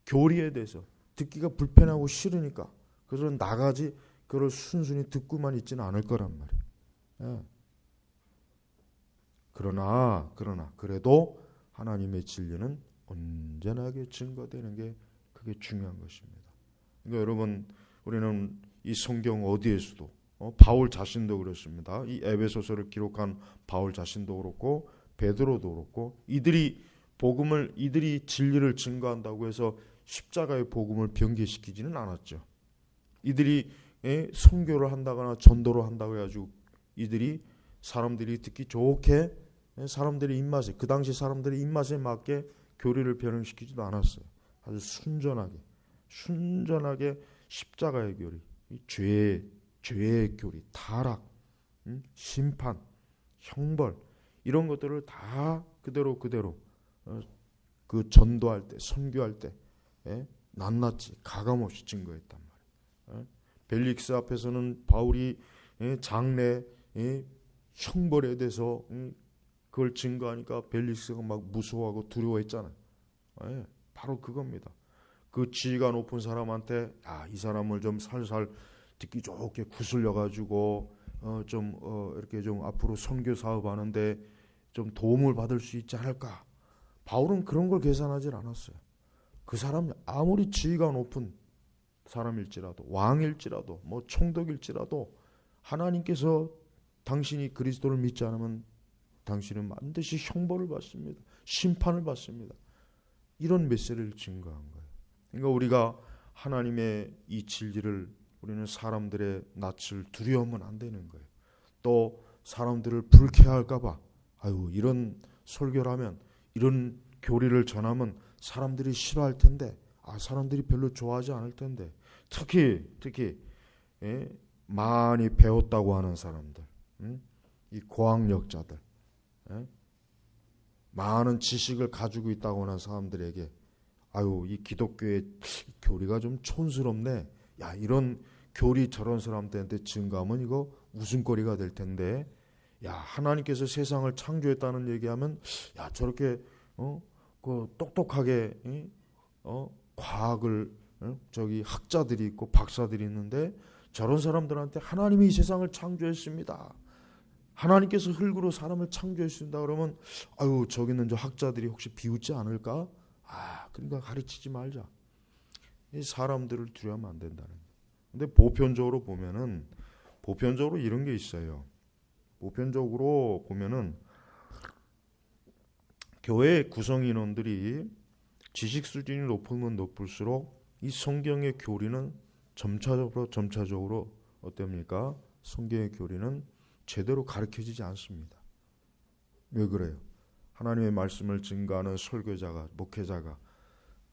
교리에 대해서 듣기가 불편하고 싫으니까 그들은 나가지, 그걸 순순히 듣고만 있지는 않을 거란 말이에요. 예. 그러나 그래도 하나님의 진리는 온전하게 증거되는 게 그게 중요한 것입니다. 그러니까 여러분, 우리는 이 성경 어디에서도 바울 자신도 그렇습니다. 이 에베소서를 기록한 바울 자신도 그렇고 베드로도 그렇고 이들이 진리를 증거한다고 해서 십자가의 복음을 변개시키지는 않았죠. 이들이 선교를 한다거나 전도를 한다고 해가지고 이들이 사람들이 듣기 좋게 사람들의 입맛에, 그 당시 사람들의 입맛에 맞게 교리를 변형시키지도 않았어요. 아주 순전하게 십자가의 교리, 죄의 교리, 타락, 심판, 형벌 이런 것들을 다 그대로 그 전도할 때, 선교할 때 낱낱이 가감없이 증거했단 말이에요. 벨릭스 앞에서는 바울이 장래 형벌에 대해서 그걸 증거하니까 벨릭스가 막 무서워하고 두려워했잖아요. 바로 그겁니다. 그 지위가 높은 사람한테 이 사람을 좀 살살 듣기 좋게 구슬려 가지고 이렇게 좀 앞으로 선교 사업하는데 좀 도움을 받을 수 있지 않을까. 바울은 그런 걸 계산하지 않았어요. 그 사람 아무리 지위가 높은 사람일지라도 왕일지라도 뭐 총독일지라도 하나님께서 당신이 그리스도를 믿지 않으면 당신은 반드시 형벌을 받습니다. 심판을 받습니다. 이런 메시지를 증거한 거예요. 그러니까 우리가 하나님의 이 진리를 우리는 사람들의 낯을 두려우면 안 되는 거예요. 또 사람들을 불쾌할까 봐 이런 설교를 하면 이런 교리를 전하면 사람들이 싫어할 텐데 사람들이 별로 좋아하지 않을 텐데 특히 많이 배웠다고 하는 사람들, 이 고학력자들, 많은 지식을 가지고 있다고 하는 사람들에게 이 기독교의 교리가 좀 촌스럽네. 이런 교리 저런 사람들한테 증거하면 이거 웃음거리가 될 텐데 하나님께서 세상을 창조했다는 얘기하면 저렇게 그 똑똑하게 과학을 학자들이 있고 박사들이 있는데 저런 사람들한테 하나님이 이 세상을 창조했습니다. 하나님께서 흙으로 사람을 창조했습니다. 그러면 저기 있는 저 학자들이 혹시 비웃지 않을까? 그러니까 가르치지 말자. 이 사람들을 두려워하면 안 된다는 거예요. 근데 보편적으로 보면은 이런 게 있어요. 보편적으로 보면은 교회 구성 인원들이 지식 수준이 높으면 높을수록 이 성경의 교리는 점차적으로 어떻습니까? 성경의 교리는 제대로 가르쳐지지 않습니다. 왜 그래요? 하나님의 말씀을 증거하는 설교자가, 목회자가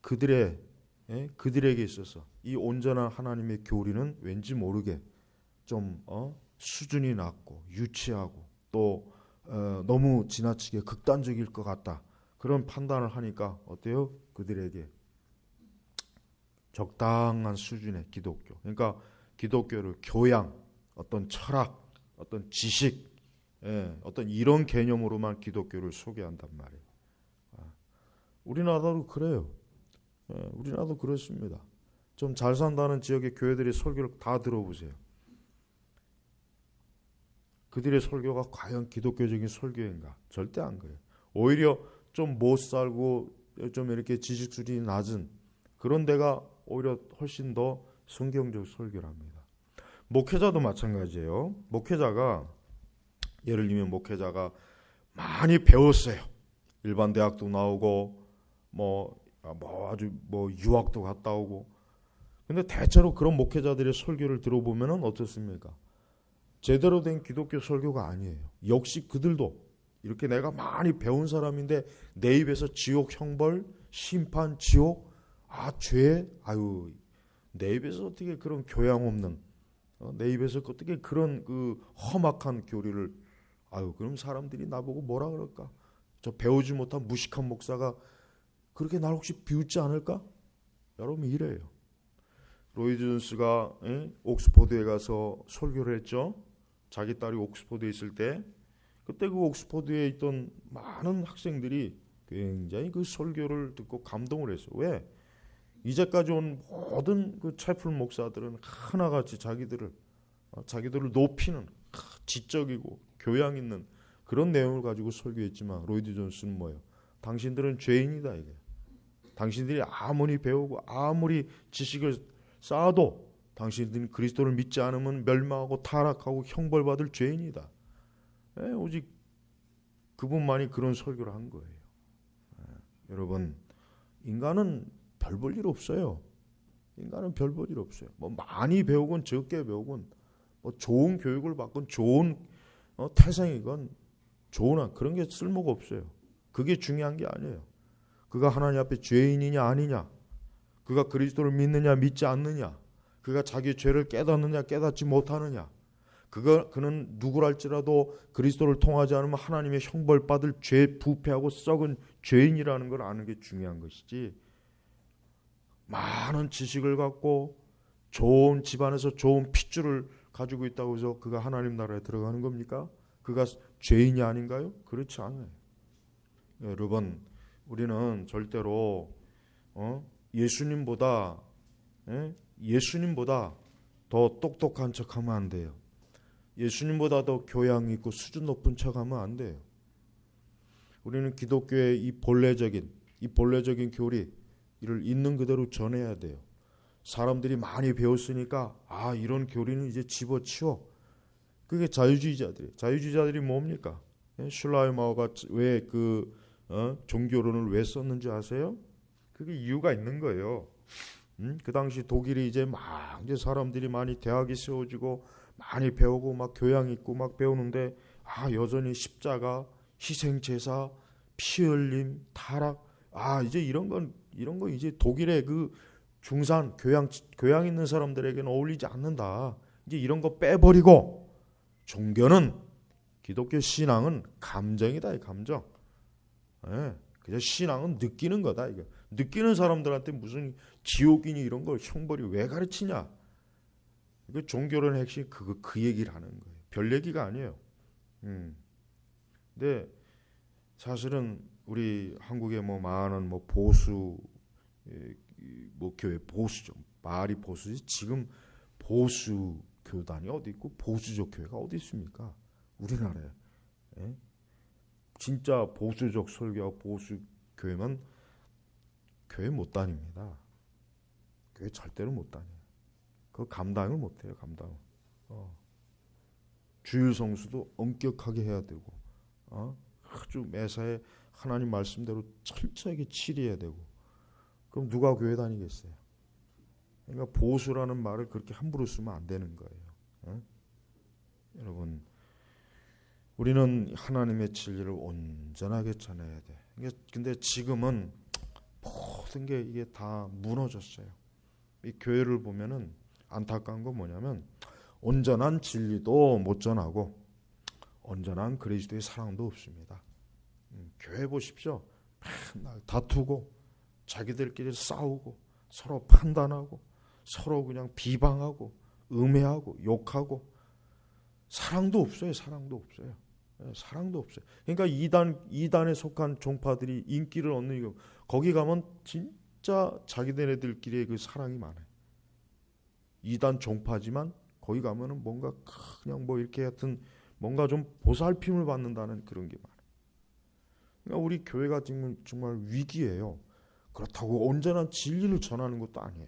그들에게 있어서 이 온전한 하나님의 교리는 왠지 모르게 좀 수준이 낮고 유치하고 또 너무 지나치게 극단적일 것 같다. 그런 판단을 하니까 어때요? 그들에게 적당한 수준의 기독교, 그러니까 기독교를 교양, 어떤 철학, 어떤 지식, 어떤 이런 개념으로만 기독교를 소개한단 말이에요. 우리나라도 그래요. 우리나라도 그렇습니다. 좀 잘 산다는 지역의 교회들의 설교를 다 들어보세요. 그들의 설교가 과연 기독교적인 설교인가? 절대 안 그래요. 오히려 좀 못 살고 좀 이렇게 지식 수준이 낮은 그런 데가 오히려 훨씬 더 성경적 설교를 합니다. 목회자도 마찬가지예요. 예를 들면 목회자가 많이 배웠어요. 일반 대학도 나오고 아주 유학도 갔다 오고. 근데 대체로 그런 목회자들의 설교를 들어보면은 어떻습니까? 제대로 된 기독교 설교가 아니에요. 역시 그들도 이렇게 내가 많이 배운 사람인데 내 입에서 지옥 형벌, 심판, 지옥, 죄, 내 입에서 어떻게 그런 교양 없는, 내 입에서 어떻게 그런 그 험악한 교리를, 그럼 사람들이 나보고 뭐라 그럴까? 저 배우지 못한 무식한 목사가 그렇게 날 혹시 비웃지 않을까? 여러분 이래요. 로이드 존스가 옥스퍼드에 가서 설교를 했죠. 자기 딸이 옥스퍼드에 있을 때 그때 그 옥스퍼드에 있던 많은 학생들이 굉장히 그 설교를 듣고 감동을 했어요. 왜? 이제까지 온 모든 그 채플 목사들은 하나같이 자기들을 자기들을 높이는 지적이고 교양 있는 그런 내용을 가지고 설교했지만 로이드 존슨은 뭐예요? 당신들은 죄인이다 이게. 당신들이 아무리 배우고 아무리 지식을 쌓아도 당신들이 그리스도를 믿지 않으면 멸망하고 타락하고 형벌받을 죄인이다. 오직 그분만이 그런 설교를 한 거예요. 여러분, 인간은 별 볼 일 없어요. 인간은 별 볼 일 없어요. 뭐 많이 배우건 적게 배우건 뭐 좋은 교육을 받건 좋은 태생이건 좋으나 그런 게 쓸모가 없어요. 그게 중요한 게 아니에요. 그가 하나님 앞에 죄인이냐 아니냐, 그가 그리스도를 믿느냐 믿지 않느냐, 그가 자기 죄를 깨닫느냐 깨닫지 못하느냐, 그는 누구랄지라도 그리스도를 통하지 않으면 하나님의 형벌받을 죄 부패하고 썩은 죄인이라는 걸 아는 게 중요한 것이지, 많은 지식을 갖고 좋은 집안에서 좋은 핏줄을 가지고 있다고 해서 그가 하나님 나라에 들어가는 겁니까? 그가 죄인이 아닌가요? 그렇지 않아요. 여러분, 우리는 절대로 예수님보다 더 똑똑한 척하면 안 돼요. 예수님보다 더 교양 있고 수준 높은 척하면 안 돼요. 우리는 기독교의 이 본래적인 교리 이를 있는 그대로 전해야 돼요. 사람들이 많이 배웠으니까 이런 교리는 이제 집어치워. 그게 자유주의자들이 뭡니까? 슐라이마어가 왜 종교론을 왜 썼는지 아세요? 그게 이유가 있는 거예요. 그 당시 독일이 이제 사람들이 많이 대학이 세워지고 많이 배우고 막 교양 있고 막 배우는데 여전히 십자가, 희생제사, 피 흘림, 타락, 이제 이런 건 이제 독일의 그 중산 교양 있는 사람들에게는 어울리지 않는다. 이제 이런 거 빼버리고 종교는, 기독교 신앙은 감정이다, 이 감정. 그냥 신앙은 느끼는 거다. 이거 느끼는 사람들한테 무슨 지옥이니 이런 걸 형벌이 왜 가르치냐? 이거 종교론의 핵심 그 얘기를 하는 거예요. 별 얘기가 아니에요. 근데 사실은 우리 한국의 많은 보수 교회 보수죠. 말이 보수지. 지금 보수 교단이 어디 있고 보수적 교회가 어디 있습니까? 우리나라에. 진짜 보수적 설교와 보수 교회만 교회 못 다닙니다. 교회 절대로 못 다녀요. 그거 감당을 못 해요. 감당을. 주일 성수도 엄격하게 해야 되고, 아주 매사에 하나님 말씀대로 철저하게 치리해야 되고. 그럼 누가 교회 다니겠어요? 그러니까 보수라는 말을 그렇게 함부로 쓰면 안 되는 거예요. 여러분, 우리는 하나님의 진리를 온전하게 전해야 돼. 근데 지금은 모든 게 이게 다 무너졌어요. 이 교회를 보면은 안타까운 건 뭐냐면 온전한 진리도 못 전하고 온전한 그리스도의 사랑도 없습니다. 교회 보십시오. 맨날 다투고 자기들끼리 싸우고 서로 판단하고 서로 그냥 비방하고 음해하고 욕하고 사랑도 없어요. 사랑도 없어요. 그러니까 이단에 속한 종파들이 인기를 얻는 이유, 거기 가면 진짜 자기네들끼리의 그 사랑이 많아요. 이단 종파지만 거기 가면은 뭔가 그냥 이렇게 하여튼 뭔가 좀 보살핌을 받는다는 그런 게 많아요. 그러니까 우리 교회가 지금 정말 위기예요. 그렇다고 온전한 진리를 전하는 것도 아니에요.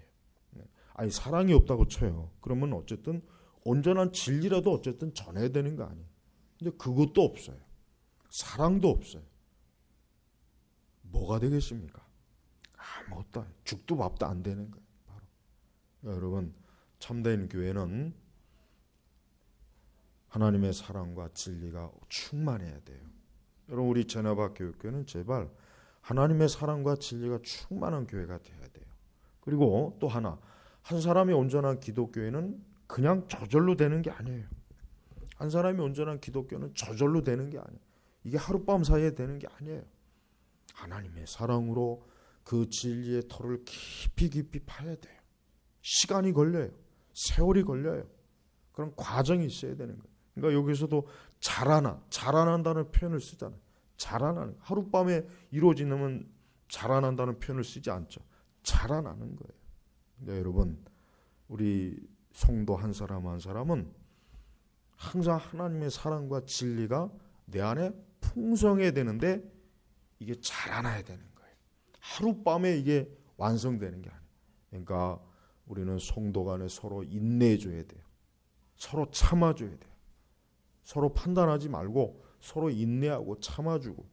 아니 사랑이 없다고 쳐요. 그러면 어쨌든 온전한 진리라도 어쨌든 전해야 되는 거 아니에요. 근데 그것도 없어요. 사랑도 없어요. 뭐가 되겠습니까? 아무것도 죽도 밥도 안 되는 거예요. 바로. 여러분, 참된 교회는 하나님의 사랑과 진리가 충만해야 돼요. 여러분, 우리 제나바 교육교회는 제발 하나님의 사랑과 진리가 충만한 교회가 돼야 돼요. 그리고 또 하나, 한 사람이 온전한 기독교회는 그냥 저절로 되는 게 아니에요. 한 사람이 온전한 기독교는 저절로 되는 게 아니에요. 이게 하룻밤 사이에 되는 게 아니에요. 하나님의 사랑으로 그 진리의 털을 깊이 파야 돼요. 시간이 걸려요. 세월이 걸려요. 그런 과정이 있어야 되는 거예요. 그러니까 여기서도 자라난다는 표현을 쓰잖아요. 자라나는, 하룻밤에 이루어지는 자라난다는 표현을 쓰지 않죠. 자라나는 거예요. 근데 여러분, 우리 성도 한 사람 한 사람은 항상 하나님의 사랑과 진리가 내 안에 풍성해야 되는데 이게 자라나야 되는 거예요. 하룻밤에 이게 완성되는 게 아니에요. 그러니까 우리는 성도 간에 서로 인내해줘야 돼요. 서로 참아줘야 돼요. 서로 판단하지 말고 서로 인내하고 참아주고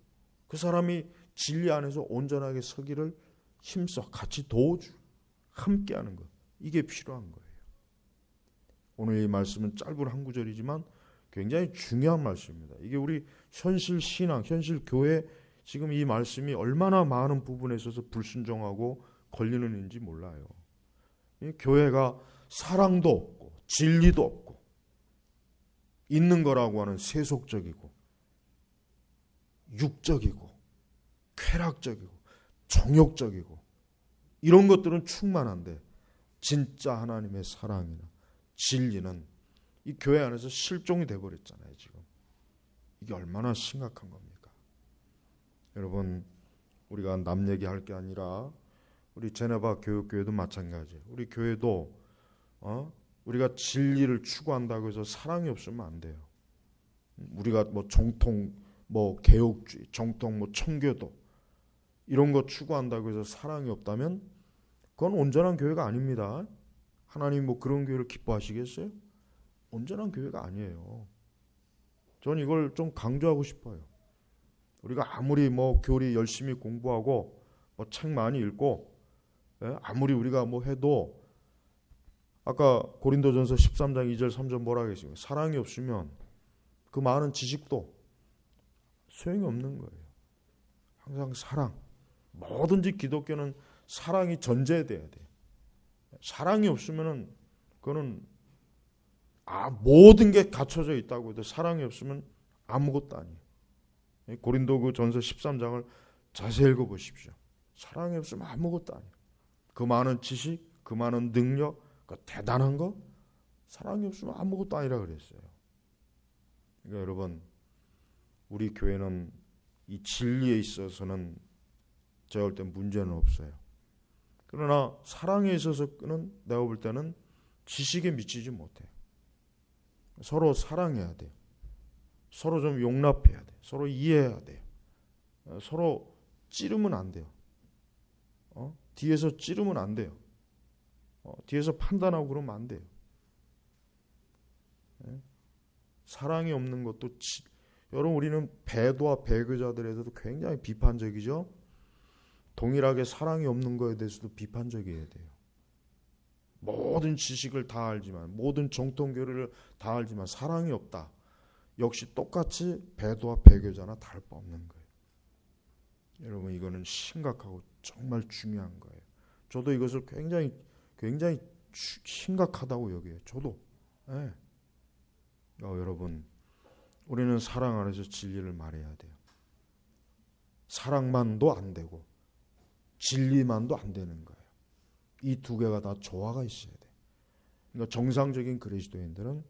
그 사람이 진리 안에서 온전하게 서기를 힘써 같이 도와주고 함께하는 것, 이게 필요한 거예요. 오늘 이 말씀은 짧은 한 구절이지만 굉장히 중요한 말씀입니다. 이게 우리 현실 신앙, 현실 교회 지금 이 말씀이 얼마나 많은 부분에 있어서 불순종하고 걸리는지 몰라요. 이 교회가 사랑도 없고 진리도 없고 있는 거라고 하는 세속적이고 육적이고 쾌락적이고 정욕적이고 이런 것들은 충만한데 진짜 하나님의 사랑이나 진리는 이 교회 안에서 실종이 돼버렸잖아요. 지금 이게 얼마나 심각한 겁니까? 여러분, 우리가 남 얘기할 게 아니라 우리 제네바 교육교회도 마찬가지예요. 우리 교회도 우리가 진리를 추구한다고 해서 사랑이 없으면 안 돼요. 우리가 뭐 정통 뭐 개혁주의, 정통 뭐 청교도 이런 거 추구한다고 해서 사랑이 없다면 그건 온전한 교회가 아닙니다. 하나님 뭐 그런 교회를 기뻐하시겠어요? 온전한 교회가 아니에요. 전 이걸 좀 강조하고 싶어요. 우리가 아무리 뭐 교리 열심히 공부하고 뭐 책 많이 읽고 아무리 우리가 뭐 해도 아까 고린도전서 13장 2절 3절 뭐라 하겠습니까? 사랑이 없으면 그 많은 지식도 소용이 없는 거예요. 항상 사랑. 뭐든지 기독교는 사랑이 전제돼야 돼요. 사랑이 없으면은 그거는 모든 게 갖춰져 있다고 해도 사랑이 없으면 아무것도 아니에요. 고린도 그 전서 13장을 자세히 읽어보십시오. 사랑이 없으면 아무것도 아니에요. 그 많은 지식, 그 많은 능력, 그 대단한 거 사랑이 없으면 아무것도 아니라 그랬어요. 그러니까 여러분, 우리 교회는 이 진리에 있어서는 제가 볼 때 문제는 없어요. 그러나 사랑에 있어서는 내가 볼 때는 지식에 미치지 못해요. 서로 사랑해야 돼요. 서로 좀 용납해야 돼요. 서로 이해해야 돼요. 서로 찌르면 안 돼요. 뒤에서 찌르면 안 돼요. 뒤에서 판단하고 그러면 안 돼요. 사랑이 없는 것도 여러분, 우리는 배도와 배교자들에서도 굉장히 비판적이죠. 동일하게 사랑이 없는 거에 대해서도 비판적이어야 돼요. 모든 지식을 다 알지만, 모든 정통 교리를 다 알지만 사랑이 없다. 역시 똑같이 배도와 배교자나 다를 바 없는 거예요. 여러분, 이거는 심각하고 정말 중요한 거예요. 저도 이것을 굉장히 심각하다고 여겨요. 저도. 네. 여러분, 우리는 사랑 안에서 진리를 말해야 돼요. 사랑만도 안 되고 진리만도 안 되는 거예요. 이 두 개가 다 조화가 있어야 돼요. 그러니까 정상적인 그리스도인들은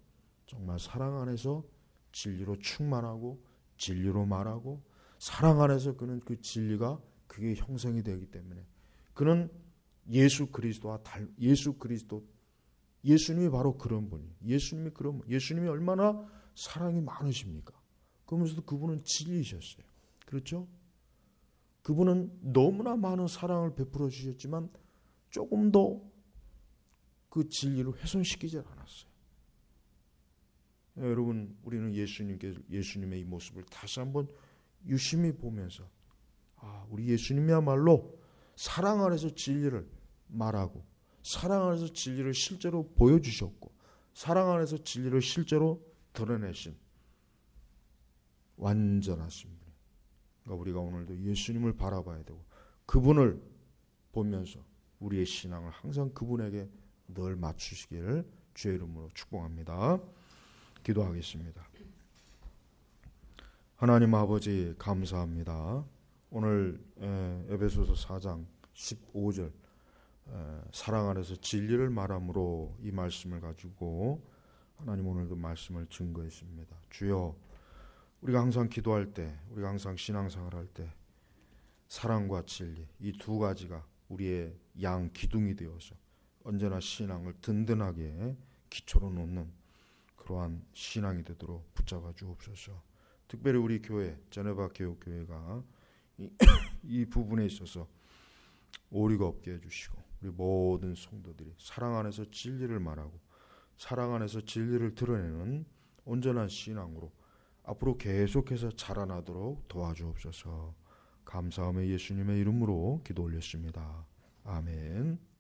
정말 사랑 안에서 진리로 충만하고 진리로 말하고 사랑 안에서 그는 그 진리가 그게 형성이 되기 때문에 그는 예수 그리스도와 예수님이 바로 그런 분이에요. 예수님이 얼마나 사랑이 많으십니까? 그러면서도 그분은 진리이셨어요. 그렇죠? 그분은 너무나 많은 사랑을 베풀어 주셨지만 조금 더 그 진리를 훼손시키지 않았어요. 여러분, 우리는 예수님의 이 모습을 다시 한번 유심히 보면서 우리 예수님이야말로 사랑 안에서 진리를 말하고 사랑 안에서 진리를 실제로 보여주셨고 사랑 안에서 진리를 실제로 드러내신 완전하신 분이에요. 그러니까 우리가 오늘도 예수님을 바라봐야 되고 그분을 보면서 우리의 신앙을 항상 그분에게 늘 맞추시기를 주의 이름으로 축복합니다. 기도하겠습니다. 하나님 아버지, 감사합니다. 오늘 에베소서 4장 15절 사랑 안에서 진리를 말함으로 이 말씀을 가지고 하나님 오늘도 말씀을 증거했습니다. 주여, 우리가 항상 기도할 때, 우리가 항상 신앙생활 할 때 사랑과 진리 이 두 가지가 우리의 양 기둥이 되어서 언제나 신앙을 든든하게 기초로 놓는 그러한 신앙이 되도록 붙잡아 주옵소서. 특별히 우리 교회 제네바 개혁교회가 이 부분에 있어서 오류가 없게 해주시고 우리 모든 성도들이 사랑 안에서 진리를 말하고 사랑 안에서 진리를 드러내는 온전한 신앙으로 앞으로 계속해서 자라나도록 도와주옵소서. 감사하며 예수님의 이름으로 기도 올렸습니다. 아멘.